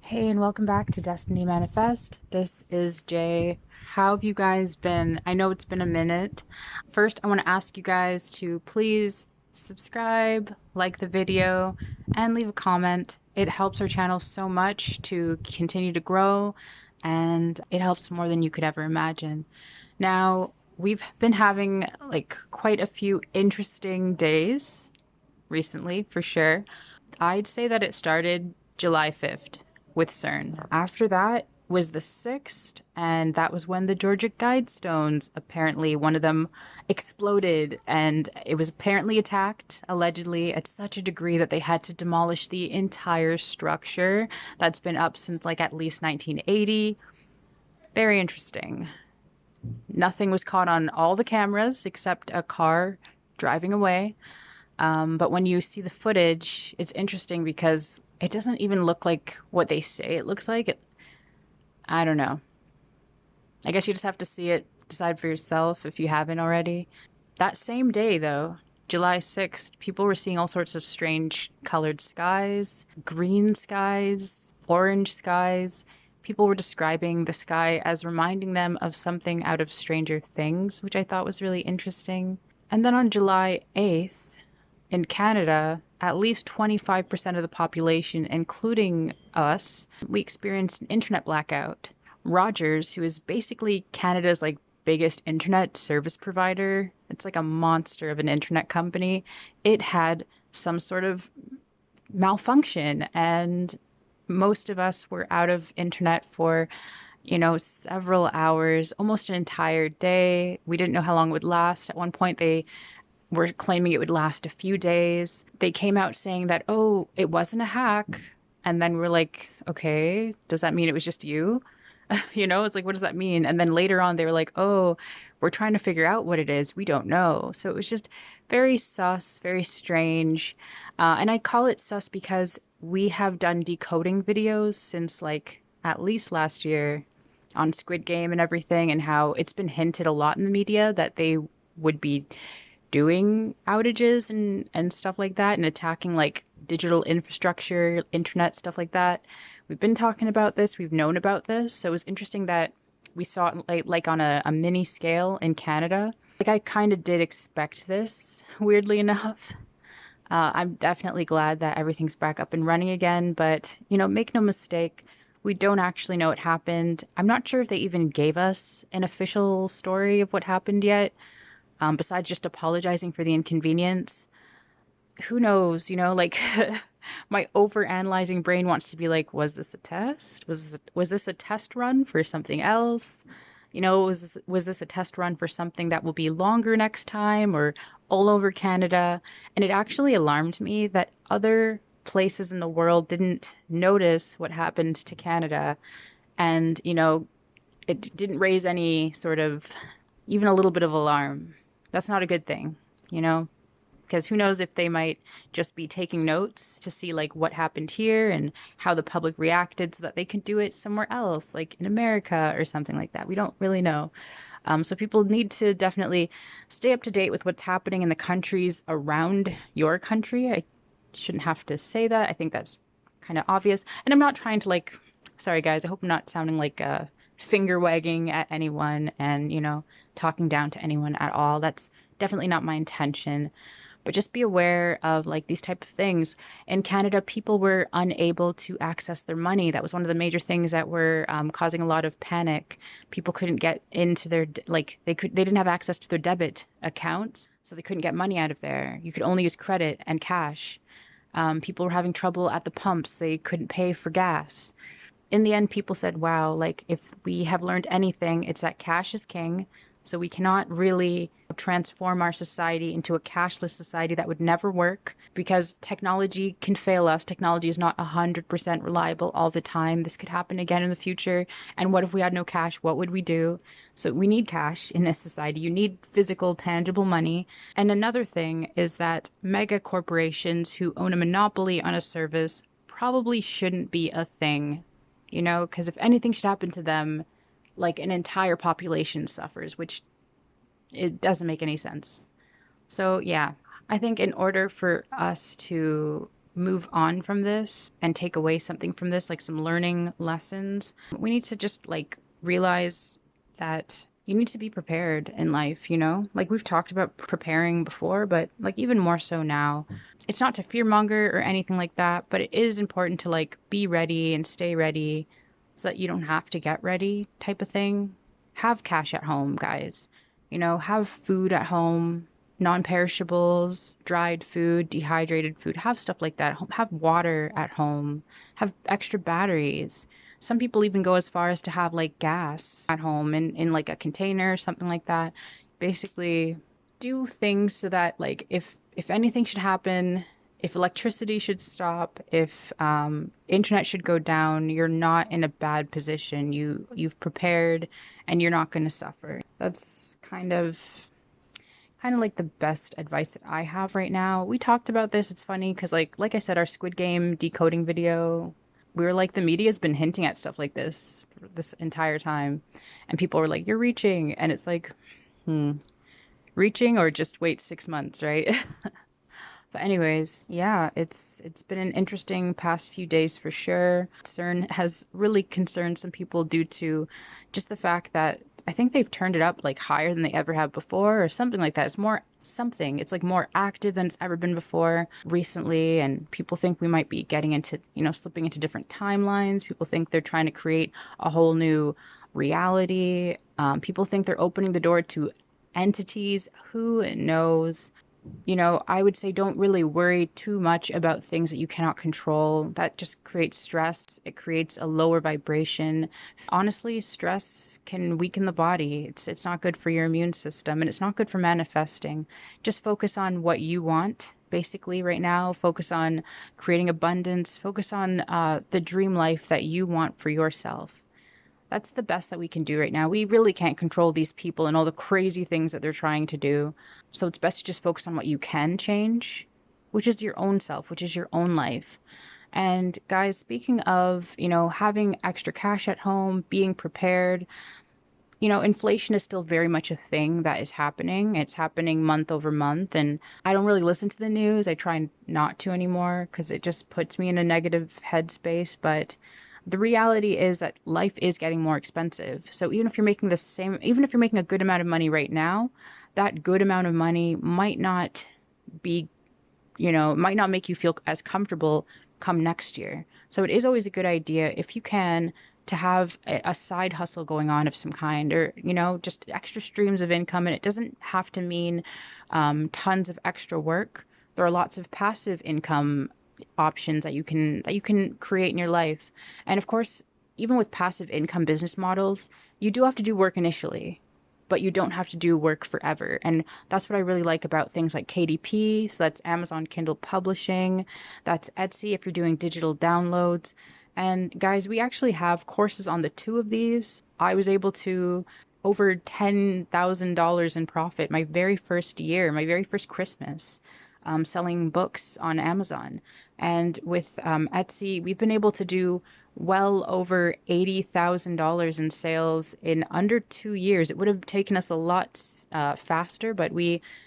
Hey, and welcome back to Destiny Manifeste. This is Jay. How have you guys been? I know it's been a minute. First, I want to ask you guys to please subscribe, like the video, and leave a comment. It helps our channel so much to continue to grow, and it helps more than you could ever imagine. Now, we've been having like quite a few interesting days recently, for sure. I'd say that it started July 5th with CERN. After that was the 6th, and that was when the Georgia Guidestones, apparently one of them exploded, and it was apparently attacked, allegedly, at such a degree that they had to demolish the entire structure that's been up since like at least 1980. Very interesting. Nothing was caught on all the cameras except a car driving away. But when you see the footage, it's interesting because it doesn't even look like what they say it looks like. I don't know. I guess you just have to see it, decide for yourself if you haven't already. That same day, though, July 6th, people were seeing all sorts of strange colored skies, green skies, orange skies. People were describing the sky as reminding them of something out of Stranger Things, which I thought was really interesting. And then on July 8th, in Canada, at least 25% of the population, including us, we experienced an internet blackout. Rogers, who is basically Canada's like biggest internet service provider, it's like a monster of an internet company, it had some sort of malfunction, and most of us were out of internet for several hours, almost an entire day. We didn't know how long it would last. At one point, they were claiming it would last a few days. They came out saying that, oh, it wasn't a hack. And then we're like, okay, does that mean it was just you? It's like, what does that mean? And then later on, they were like, oh, we're trying to figure out what it is. We don't know. So it was just very sus, very strange. And I call it sus because we have done decoding videos since like at least last year on Squid Game and everything, and how it's been hinted a lot in the media that they would be doing outages and stuff like that and attacking like digital infrastructure, internet, stuff like that. We've been talking about this, we've known about this. So it was interesting that we saw it like on a mini scale in Canada. Like I kind of did expect this, weirdly enough. I'm definitely glad that everything's back up and running again, but make no mistake, we don't actually know what happened. I'm not sure if they even gave us an official story of what happened yet, besides just apologizing for the inconvenience. Who knows, like my overanalyzing brain wants to be like, was this a test? Was this a test run for something else? Was this a test run for something that will be longer next time or all over Canada? And it actually alarmed me that other places in the world didn't notice what happened to Canada. And, it didn't raise any sort of, even a little bit of alarm. That's not a good thing, you know? Because who knows if they might just be taking notes to see like what happened here and how the public reacted so that they can do it somewhere else, like in America or something like that. We don't really know. So people need to definitely stay up to date with what's happening in the countries around your country. I shouldn't have to say that. I think that's kind of obvious. And I'm not trying to like, sorry guys, I hope I'm not sounding like finger wagging at anyone and, talking down to anyone at all. That's definitely not my intention. But just be aware of like these type of things. In Canada, people were unable to access their money. That was one of the major things that were causing a lot of panic. People couldn't get into their they didn't have access to their debit accounts, so they couldn't get money out of there. You could only use credit and cash. People were having trouble at the pumps. They couldn't pay for gas. In the end, people said, wow, like if we have learned anything, it's that cash is king. So we cannot really transform our society into a cashless society. That would never work because technology can fail us. Technology is not 100% reliable all the time. This could happen again in the future. And what if we had no cash? What would we do? So we need cash in this society. You need physical, tangible money. And another thing is that mega corporations who own a monopoly on a service probably shouldn't be a thing, because if anything should happen to them, like an entire population suffers, which it doesn't make any sense. So yeah, I think in order for us to move on from this and take away something from this, like some learning lessons, we need to just like realize that you need to be prepared in life, you know? Like we've talked about preparing before, but like even more so now. It's not to fearmonger or anything like that, but it is important to like be ready and stay ready so that you don't have to get ready type of thing. Have cash at home, guys. You know, have food at home, non-perishables, dried food, dehydrated food, have stuff like that. Have water at home, have extra batteries. Some people even go as far as to have like gas at home in like a container or something like that. Basically, do things so that like if anything should happen, if electricity should stop, if internet should go down, you're not in a bad position. You've prepared and you're not going to suffer. That's kind of like the best advice that I have right now. We talked about this. It's funny because like I said, our Squid Game decoding video, we were like the media's been hinting at stuff like this for this entire time, and people were like, "You're reaching," and it's like, reaching or just wait 6 months, right? But anyways, yeah, it's been an interesting past few days for sure. CERN has really concerned some people due to just the fact that I think they've turned it up like higher than they ever have before or something like that. It's more something. It's like more active than it's ever been before recently, and people think we might be getting into, you know, slipping into different timelines. People think they're trying to create a whole new reality. People think they're opening the door to entities. Who knows? You know, I would say don't really worry too much about things that you cannot control. That just creates stress. It creates a lower vibration. Honestly, stress can weaken the body. It's not good for your immune system and it's not good for manifesting. Just focus on what you want. Basically, right now, focus on creating abundance, focus on the dream life that you want for yourself. That's the best that we can do right now. We really can't control these people and all the crazy things that they're trying to do. So it's best to just focus on what you can change, which is your own self, which is your own life. And guys, speaking of, you know, having extra cash at home, being prepared, you know, inflation is still very much a thing that is happening. It's happening month over month. And I don't really listen to the news. I try not to anymore because it just puts me in a negative headspace. But the reality is that life is getting more expensive. So even if you're making the same, even if you're making a good amount of money right now, that good amount of money might not be, you know, might not make you feel as comfortable come next year. So it is always a good idea if you can to have a side hustle going on of some kind, or, you know, just extra streams of income. And it doesn't have to mean tons of extra work. There are lots of passive income options that you can create in your life. And of course, even with passive income business models, you do have to do work initially, but you don't have to do work forever. And that's what I really like about things like KDP. So that's Amazon Kindle Publishing. That's Etsy if you're doing digital downloads. And guys, we actually have courses on the two of these. I was able to over $10,000 in profit my very first year, my very first Christmas, selling books on Amazon. And with Etsy, we've been able to do well over $80,000 in sales in under 2 years. It would have taken us a lot faster, but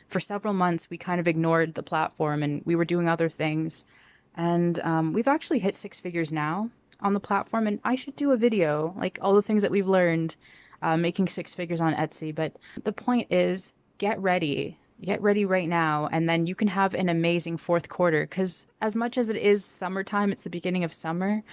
for several months, we kind of ignored the platform and we were doing other things. And we've actually hit six figures now on the platform. And I should do a video, like all the things that we've learned making six figures on Etsy. But the point is, get ready. Get ready right now, and then you can have an amazing fourth quarter. Because as much as it is summertime, it's the beginning of summer,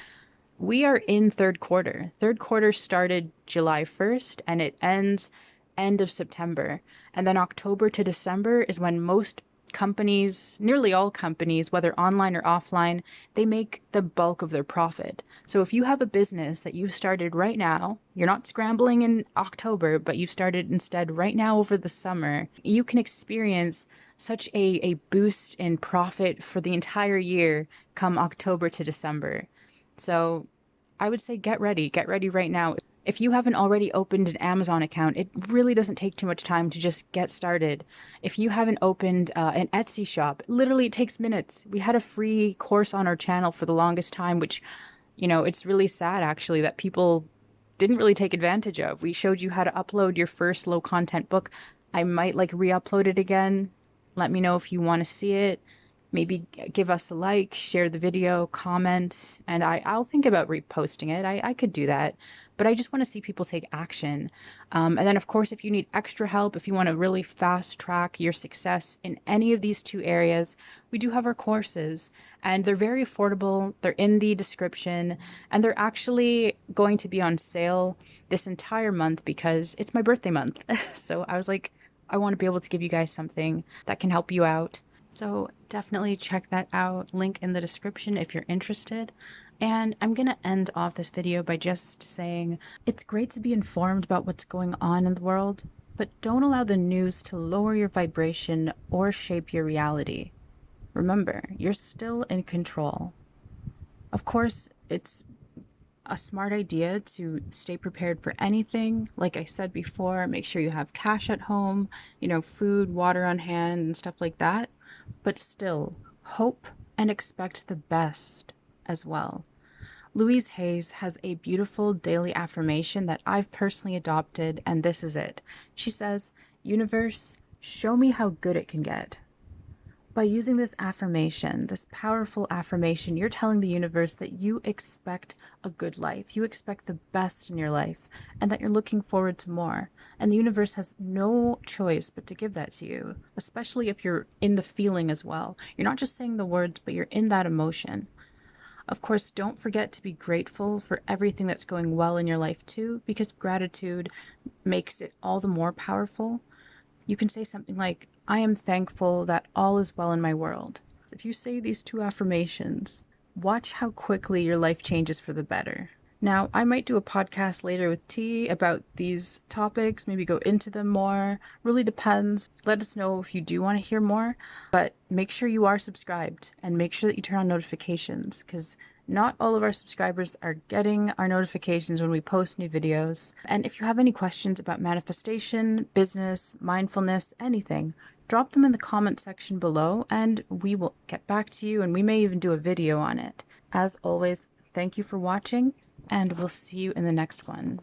we are in third quarter. Third quarter started July 1st, and it ends end of September. And then October to December is when most companies, nearly all companies, whether online or offline, they make the bulk of their profit. So if you have a business that you've started right now, you're not scrambling in October, but you've started instead right now over the summer, you can experience such a boost in profit for the entire year come October to December. So I would say get ready right now. If you haven't already opened an Amazon account, it really doesn't take too much time to just get started. If you haven't opened an Etsy shop, literally it takes minutes. We had a free course on our channel for the longest time, which, you know, it's really sad actually that people didn't really take advantage of. We showed you how to upload your first low content book. I might like re-upload it again. Let me know if you want to see it. maybe give us a like, share the video, comment, and I'll think about reposting it. I could do that, but I just want to see people take action. And then, of course, if you need extra help, if you want to really fast track your success in any of these two areas, we do have our courses, and they're very affordable. They're in the description, and they're actually going to be on sale this entire month because it's my birthday month. So I was like, I want to be able to give you guys something that can help you out. So definitely check that out. Link in the description if you're interested. And I'm going to end off this video by just saying it's great to be informed about what's going on in the world, but don't allow the news to lower your vibration or shape your reality. Remember, you're still in control. Of course, it's a smart idea to stay prepared for anything. Like I said before, make sure you have cash at home, food, water on hand, and stuff like that. But still, hope and expect the best as well. Louise Hayes has a beautiful daily affirmation that I've personally adopted, and this is it. She says, "Universe, show me how good it can get." By using this affirmation, this powerful affirmation, you're telling the universe that you expect a good life. You expect the best in your life and that you're looking forward to more. And the universe has no choice but to give that to you, especially if you're in the feeling as well. You're not just saying the words, but you're in that emotion. Of course, don't forget to be grateful for everything that's going well in your life too, because gratitude makes it all the more powerful. You can say something like, "I am thankful that all is well in my world." If you say these two affirmations, watch how quickly your life changes for the better. Now, I might do a podcast later with T about these topics, maybe go into them more. Really depends. Let us know if you do want to hear more, but make sure you are subscribed and make sure that you turn on notifications because not all of our subscribers are getting our notifications when we post new videos. And if you have any questions about manifestation, business, mindfulness, anything, drop them in the comment section below and we will get back to you and we may even do a video on it. As always, thank you for watching and we'll see you in the next one.